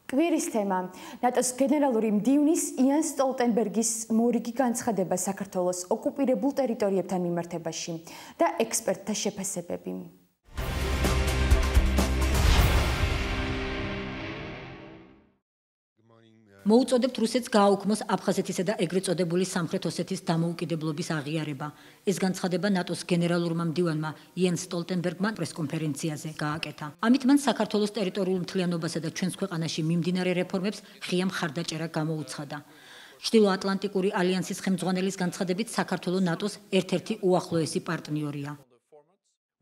კვირის თემა ნატოს გენერალური მდივნის იან სტოლტენბერგის მორიგი განცხადება საქართველოს ოკუპირებულ ტერიტორიებთან მიმართებაში და ექსპერტთა შეფასებები. მოუწოდებთ რუსეთს გააუქმოს აფხაზეთისა და ეგრეთ წოდებული სამხრეთ ოსეთის დამოუკიდებლობის აღიარება. ეს განცხადება ნატოს გენერალურმა მდივანმა იან სტოლტენბერგმა პრესკონფერენციაზე გააკეთა. ამით მან საქართველოს ტერიტორიულ მთლიანობასა და ჩვენს ქვეყანაში მიმდინარე რეფორმებს ღია მხარდაჭერა გამოუცხადა. ჩრდილოატლანტიკური ალიანსის ხელმძღვანელის განცხადებით საქართველო ნატოს ერთ-ერთი უახლოესი პარტნიორია.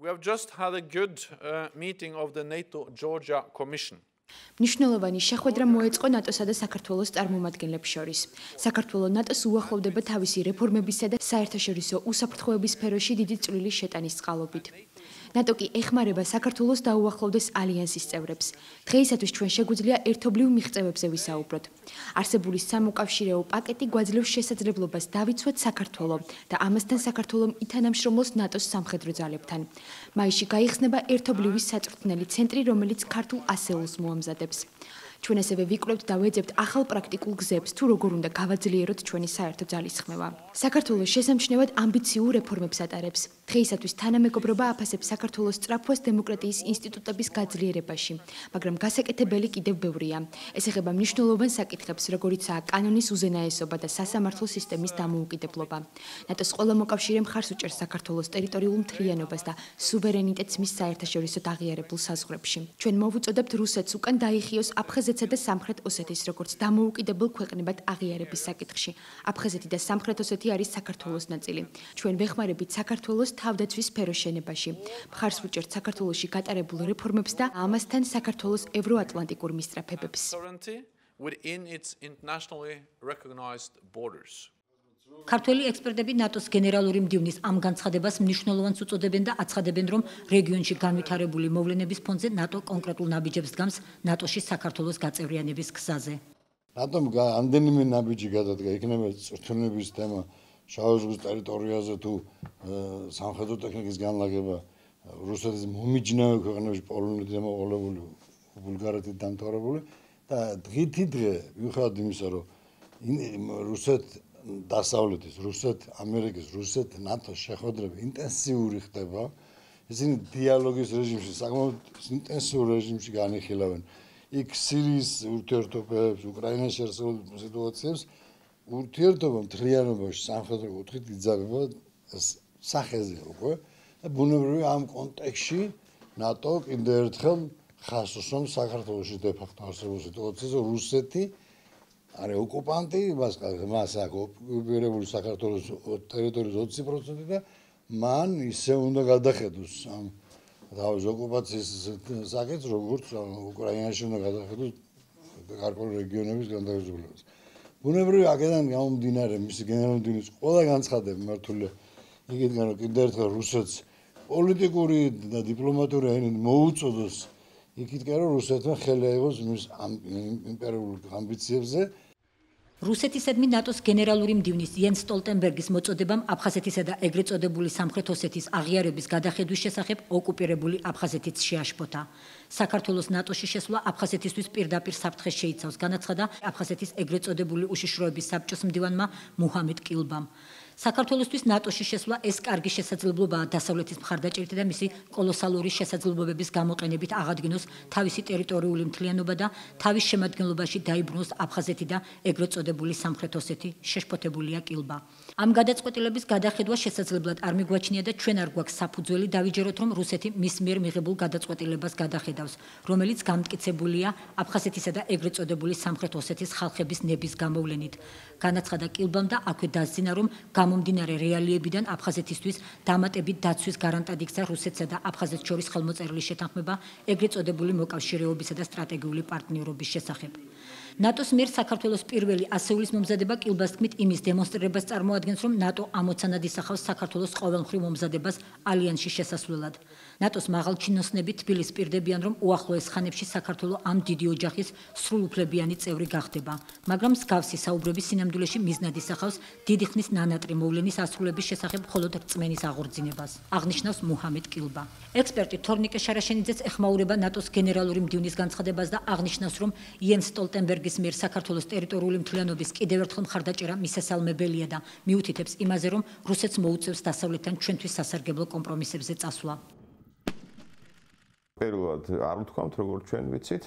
We have just had a good meeting of the NATO Georgia Commission. მნიშვნელოვანი შეხვედრა მოეწყო ნატოსა და საქართველოს წარმომადგენლებს შორის. საქართველო ნატოს უახლოვდება თავისი რეფორმებისა და საერთაშორისო უსაფრთხოების სფეროში დიდი წვლილი შეტანის წყალობით. ნატო კი ეხმარება საქართველოს დაუახლოვდეს ალიანსის წევრებს. დღეისათვის ჩვენ შეგვიძლია ერთობლივ მიღწევებზე ვისაუბროთ. არსებული სამოკავშირეო პაკეტი გვაძლევს შესაძლებლობას დავიცვათ საქართველო და ამასთან საქართველომ ითანამშრომლოს ნატოს სამხედრო ძალებთან. მაისში გაიხსნება ერთობლივი საწვრთნელი ცენტრი, რომელიც ქართულ ასეულს მოამზადებს. ჩვენ ასევე ვიკვლევთ და ვეძებთ ახალ პრაქტიკულ გზებს, თუ როგორ უნდა გავაძლიეროთ ჩვენი საერთო ძალისხმევა. საქართველოს შესამჩნევად ამბიციურ რეფორმებს ატარებს. დღეისათვის თანამეგობრობა აფასებს საქართველოს სწრაფვას დემოკრატიის ინსტიტუტების გაძლიერებაში, მაგრამ გასაკეთებელი კიდევ ბევრია. ეს ეხება მნიშვნელოვან საკითხებს, როგორიცაა კანონის უზენაესობა და სასამართლო სისტემის დამოუკიდებლობა. ნატოს ყველა მოკავშირე მხარს უჭერს საქართველოს ტერიტორიულ მთლიანობას და სუვერენიტეტს მის საერთაშორისო აღიარებულ საზღვრებში. ჩვენ მოვუწოდებთ რუსეთს უკან დაიხიოს აფხაზეთსა და სამხრეთ ოსეთის როგორც დამოუკიდებელ ქვეყნებად აღიარების საკითხში. აფხაზეთი და სამხრეთ ოსეთი არის საქართველოს ნაწილი. ჩვენ ვეხმარებით საქართველოს თავდაცვის სფეროს შენებაში. მხარს ვუჭერთ საქართველოში გატარებულ რეფორმებს და ამასთან საქართველოს ევროატლანტიკურ მისწრაფებებს. ქართველი ექსპერტები ნატოს გენერალური მდივნის ამ განცხადებას მნიშვნელოვანს უწოდებენ და აცხადებენ, რომ რეგიონში განვითარებული მოვლენების ფონზე ნატო კონკრეტულ ნაბიჯებს დგამს ნატოში საქართველოს გაწევრიანების გზაზე. რატომ ამდენიმე ნაბიჯი გადადგა, იქნება წვრთნების თემა შავი ზღვის ტერიტორიაზე თუ სამხედრო ტექნიკის განლაგება რუსეთის მომიჯნავე ქვეყნებში პოლონეთით მოყოლებული, ბულგარეთით დამთავრებული და დღითი დღე მიუხედავად იმისა, რომ რუსეთ დასავლეთის, რუსეთ ამერიკის, რუსეთ ნატოს შეხვედრები ინტენსიური ხდება. ისინი დიალოგის რეჟიმში, საკმაოდ ინტენსიურ რეჟიმში განიხილავენ იქ სირიის ურთიერთობებს, უკრაინაში არსებულ სიტუაციებს. ურთიერთობა მთლიანობაში სამხედრო კუთხით იძაბება სახეზე უკვე და ბუნებრივია ამ კონტექსტში ნატო კიდევ ერთხელ ხაზს უსვამს საქართველოში დე-ფაქტო არსებულ სიტუაციაზე, რუსეთი არის ოკუპანტი, მას აქვს ოკუპირებული საქართველოს ტერიტორიის 20% და მან ისე უნდა გადახედოს ამ თავის ოკუპაციის საკითხს, როგორც უკრაინაში უნდა გადახედოს გარკვეული რეგიონების განთავისუფლებას. ბუნებრივია აქედან გამომდინარე მისი გენერალური მდივნის ყველა განცხადება მართულია იქიდან, რომ კიდევ ერთხელ რუსეთს პოლიტიკური და დიპლომატიური ენით მოუწოდოს იქიდან, რომ რუსეთმა ხელი აიღოს მის იმპერიულ ამბიციებზე. რუსეთისადმი ნატოს გენერალური მდივნის იან სტოლტენბერგის მოწოდებამ აფხაზეთისა და ეგრეთ წოდებული სამხრეთ ოსეთის აღიარების გადახედვის შესახებ ოკუპირებული აფხაზეთიც შეაშფოთა. საქართველოს ნატოში შესვლა აფხაზეთისთვის პირდაპირ საფრთხეს შეიცავს, განაცხადა აფხაზეთის ეგრეთ წოდებული უშიშროების საბჭოს მდივანმა მუჰამედ კილბამ. საქართველოსთვის ნატოში შესვლა ეს კარგი შესაძლებლობაა დასავლეთის მხარდაჭერით და მისი კოლოსალური შესაძლებლობების გამოყენებით აღადგინოს თავისი ტერიტორიული მთლიანობა და თავის შემადგენლობაში დაიბრუნოს აფხაზეთი და ეგრეთ წოდებული სამხრეთ ოსეთი, შეშფოთებულია კილბა. ამ გადაწყვეტილების გადახედვა შესაძლებლად არ მიგვაჩნია და ჩვენ არ გვაქვს საფუძველი დავიჯეროთ, რომ რუსეთი მის მიერ მიღებულ გადაწყვეტილებას გადახედავს, რომელიც გამტკიცებულია აფხაზეთისა და ეგრეთ წოდებული სამხრეთ ოსეთის ხალხების ნების გამოვლენით. განაცხადა კილბამ და აქვე დასძინა, რომ გამომდინარე რეალიებიდან აფხაზეთისთვის დამატებით დაცვის გარანტად იქცა რუსეთსა და აფხაზეთს შორის ხელმოწერილი შეთანხმება ეგრეთ წოდებული მოკავშირეობისა და სტრატეგიული პარტნიორობის შესახებ. ნატოს მიერ საქართველოს პირველი ასეულის მომზადება კილბას თქმით იმის დემონსტრირებას წარმოადგენს, წარმოადგენს, რომ ნატო ამოცანად ისახავს საქართველოს ყოველმხრივ მომზადებას ალიანსში შესასვლელად. ნატოს მაღალჩინოსნები თბილისს პირდებიან, რომ უახლოეს ხანებში საქართველო ამ დიდი ოჯახის სრულუფლებიანი წევრი გახდება, მაგრამ მსგავსი საუბრები სინამდვილეში მიზნად ისახავს დიდი ხნის ნანატრი მოვლენის ასრულების შესახებ მხოლოდ რწმენის აღორძინებას, აღნიშნავს მუჰამედ კილბა. ექსპერტი თორნიკე შარაშენიძეც ეხმაურება ნატოს გენერალური მდივნის განცხადებას და აღნიშნავს, რომ იენს სტოლტენბერგის მიერ საქართველოს ტერიტორიული მთლიანობის კიდევ ერთხელ მხარდაჭერა მისასალმებელია და მიუთითებს იმაზე, რომ რუსეთს მოუწევს დასავლეთთან ჩვენთვის სასარგებლო კომპრომისებზე წასვლა. პირველად არ ვთქვამთ, როგორც ჩვენ ვიცით,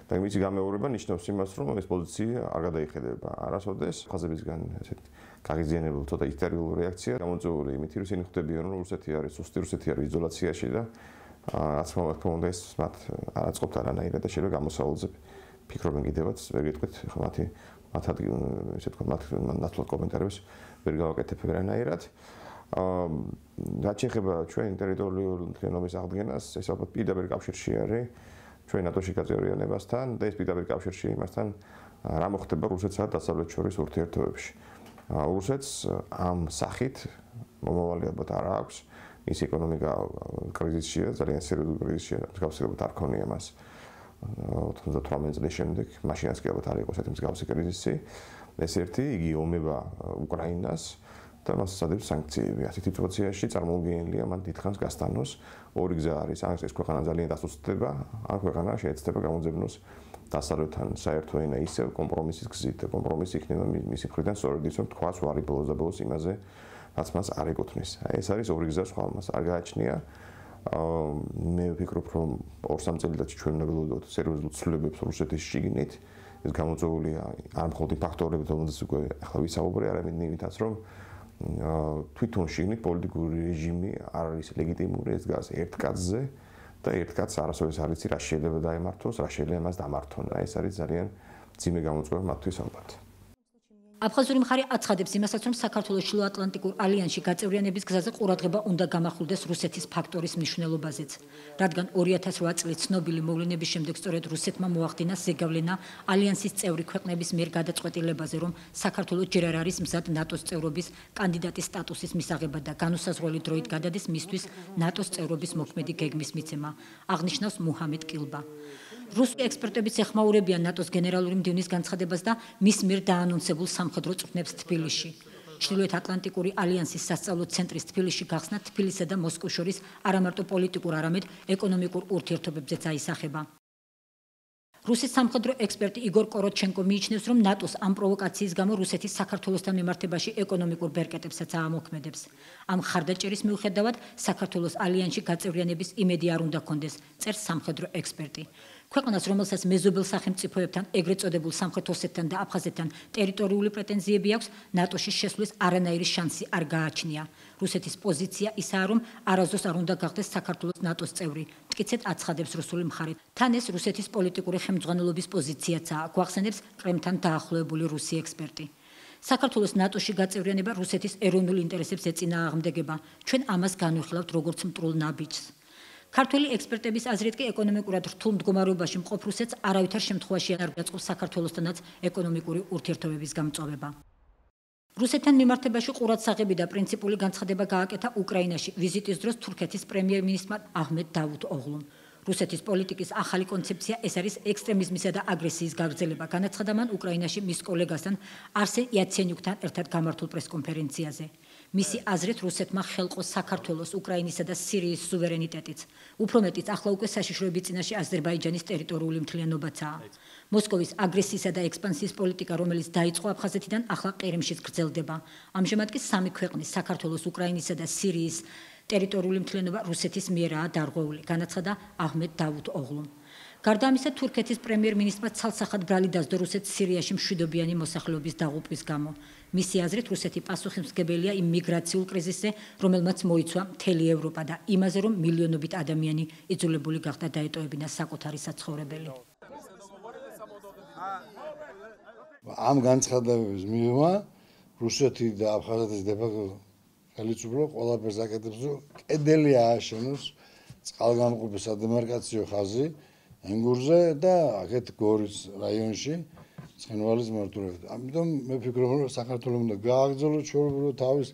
და მისი გამეორება ნიშნავს იმას, რომ ეს პოზიცია არ გადაიხედება. არასოდეს ხაზებისგან ესეთ გაღიზიანებულ ცოტა ისტერიული რეაქცია გამოწვეული იმით, რომ ისინი ხვდებიან, რომ რუსეთი არის სუსტი, რუსეთი არის იზოლაციაში და რაც თქმა უნდა ეს მათ არ აწყობთ არანაირად და შეიძლება გამოსავალზე ფიქრობენ კიდევაც, ვერ გეტყვით, ხო მათი ესე თქვა მათ ნაცვლად კომენტარებს ვერ გავაკეთებ ვერანაირად. რაც შეეხება ჩვენი ტერიტორიული მთლიანობის აღდგენას, ეს ალბათ პირდაპირ კავშირში არის ჩვენ ნატოში გაწევრიანებასთან და ეს პირდაპირ კავშირში იმასთან, რა მოხდება რუსეთსა და დასავლეთ შორის ურთიერთობებში. რუსეთს ამ სახით მომავალი ალბათ არ აქვს, ის ეკონომიკა კრიზისშია, ძალიან სერიოზული კრიზისშია, მსგავსად არ ქონია მას 98 წლის შემდეგ, მაშინაც კი ალბათ არ იყოს ეს მსგავსი კრიზისი. ეს ერთი, იგი ომება უკრაინას და მას სადებს სანქციები. ასეთი სიტუაციაში წარმოუდგენელია მან დიდხანს გასტანოს. ორი გზა არის, ან ეს ქვეყანა ძალიან დასუსტდება, ან ქვეყანა შეეცდება გამოძებნოს დასავლეთთან საერთო ენა ისევ კომპრომისის გზით. კომპრომისი იქნება მისი მხრიდან სწორედ ის, რომ თქვას ვარი ბოლოს და ბოლოს იმაზე, რაც მას არ ეკუთვნის. ეს არის ორი გზა, სხვა მას არ გააჩნია. მე ვფიქრობ, რომ 2-3 წელიწადში ჩვენ უნდა ველოდოთ სერიოზულ ცვლილებებს რუსეთის შიგნით. ეს გამოწვეულია არ მხოლოდ იმ ფაქტორებით, რომელზეც უკვე ახლა ვისაუბრე, არამედ იმითაც, რომ თვითონ შიგნით პოლიტიკური რეჟიმი არ არის ლეგიტიმური, ეს დგას ერთ კაცზე და ერთ კაცს არასოდეს არ იცი რა შეიძლება დაემართოს, რა შეიძლება მას დამართონ. ეს არის ძალიან ძიმე გამოწვევა მათთვის ალბათ. აფხაზური მხარე აცხადებს იმასაც, რომ საქართველოს შილოატლანტიკურ ალიანსში გაწევრიანების გზაზე ყურადღება უნდა გამახვილდეს რუსეთის ფაქტორის მნიშვნელობაზეც, რადგან 2008 წლის ცნობილი მოვლენების შემდეგ სწორედ რუსეთმა მოახდინა ზეგავლენა ალიანსის წევრი ქვეყნების მიერ გადაწყვეტილებაზე, რომ საქართველოს ჯერ არ არის მზად ნატოს წევრობის კანდიდატის სტატუსის მისაღებად და განუსაზღვრელი დროით გადადის მისთვის ნატოს წევრობის მოქმედი გეგმის მიცემა, აღნიშნავს მუჰამედ კილბა. რუსული ექსპერტებიც ეხმაურებიან ნატოს გენერალური მდივნის განცხადებას და მის მიერ დაანონსებულ სამხედრო წვრთნებს თბილისში. ჩრდილოეთ ატლანტიკური ალიანსის სასწავლო ცენტრის თბილისში გახსნა თბილისსა და მოსკოვს შორის არამარტო პოლიტიკურ, არამედ ეკონომიკურ ურთიერთობებზეც აისახება. რუსის სამხედრო ექსპერტი იგორ კოროჩენკო მიიჩნევს, რომ ნატოს ამ პროვოკაციის გამო რუსეთის საქართველოსთან მიმართებაში ეკონომიკურ ბერკეტებსაც აამოქმედებს. ამ ხარდაჭერის მიუხედავად საქართველოს ალიანსში გაწევრიანების იმედი არ უნდა ჰქონდეს, წერს სამხედრო ექსპერტი. ქვეყანას, რომელსაც მეზობელ სახელმწიფოებთან, ეგრეთ წოდებულ სამხრეთ ოსეთთან და აფხაზეთთან ტერიტორიული პრეტენზიები აქვს, ნატოში შესვლის არანაირი შანსი არ გააჩნია. რუსეთის პოზიცია ისაა, რომ არასდროს არ უნდა გახდეს საქართველოს ნატოს წევრი, მტკიცედ აცხადებს რუსული მხარე. თან ეს რუსეთის პოლიტიკური ხელმძღვანელობის პოზიციაცაა, გვახსენებს კრემლთან დაახლოებული რუსი ექსპერტი. საქართველოს ნატოში გაწევრიანება რუსეთის ეროვნულ ინტერესებს ეწინააღმდეგება. ჩვენ ამას განვიხილავთ როგორც მტრულ ნაბიჯს. ქართველი ექსპერტების აზრით კი ეკონომიკურად რთულ მდგომარეობაში მყოფ რუსეთს არავითარ შემთხვევაში არ გაწყობს საქართველოსთანაც ეკონომიკური ურთიერთობების გამწვავება. რუსეთთან მიმართებაში ყურადსაღები და პრინციპული განცხადება გააკეთა უკრაინაში ვიზიტის დროს თურქეთის პრემიერ-მინისტრმა აჰმედ დავუთოღლუმ. რუსეთის პოლიტიკის ახალი კონცეფცია ეს არის ექსტრემიზმისა და აგრესიის გაგრძელება, განაცხადა მან უკრაინაში მის კოლეგასთან არსენ იაცენიუკთან ერთად გამართულ პრესკონფერენციაზე. მისი აზრით რუსეთმა ხელყო საქართველოს, უკრაინისა და სირიის სუვერენიტეტიც. უფრო მეტიც, ახლა უკვე საშიშროების წინაშე აზერბაიჯანის ტერიტორიული მთლიანობაცაა. მოსკოვის აგრესიისა და ექსპანსიის პოლიტიკა, რომელიც დაიწყო აფხაზეთიდან, ახლა ყირიმშიც გრძელდება. ამჟამად კი სამი ქვეყნის, საქართველოს, უკრაინისა და სირიის ტერიტორიული მთლიანობა რუსეთის მიერაა დარღვეული, განაცხადა აჰმედ დავუთოღლუმ. გარდა ამისა, თურქეთის პრემიერ-მინისტრმა ცალსახად ბრალი დასდო რუსეთს სირიაში მშვიდობიანი მოსახლეობის დაღუპვის გამო. მისი აზრით, რუსეთი პასუხისმგებელია იმ მიგრაციულ კრიზისზე, რომელმაც მოიცვა მთელი ევროპა და იმაზე, რომ მილიონობით ადამიანი იძულებული გახდა დაეტოვებინა საკუთარი საცხოვრებელი. ამ განცხადებების მიღმა რუსეთი და აფხაზეთის დე-ფაქტო ხელისუფლება ყველაფერს აკეთებს, რომ კედელი ააშენოს წყალგამყოფი სადემარკაციო ხაზი ენგურზე და აქეთ გორის რაიონში ცხენვალის მმართველობით. ამიტომ მე ვფიქრობ, რომ საქართველოს უნდა გააგრძელოს ჩვეულებრივ თავის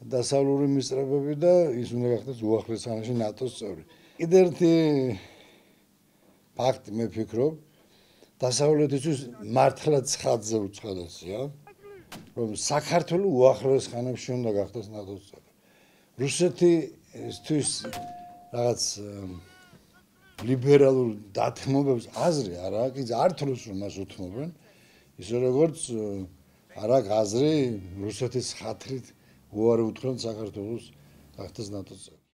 დასავლური მისწრებები და ის უნდა გახდეს უახლეს ხანაში ნატოს წევრი. კიდევ ერთი ფაქტი მე ვფიქრობ, დასავლეთისთვის მართლა ცხადზე უცხადესია, რომ საქართველოს უახლეს ხანებში უნდა გახდეს ნატოს წევრი. რუსეთისთვის რაღაც ლიბერალურ დათმობებს აზრი არ აქვს, არც რუსულ მას უთმობენ, ისე როგორც არ აქვს აზრი რუსეთის ხათრით უარი უთხრენ საქართველოს გახდეს ნატოს წევრი.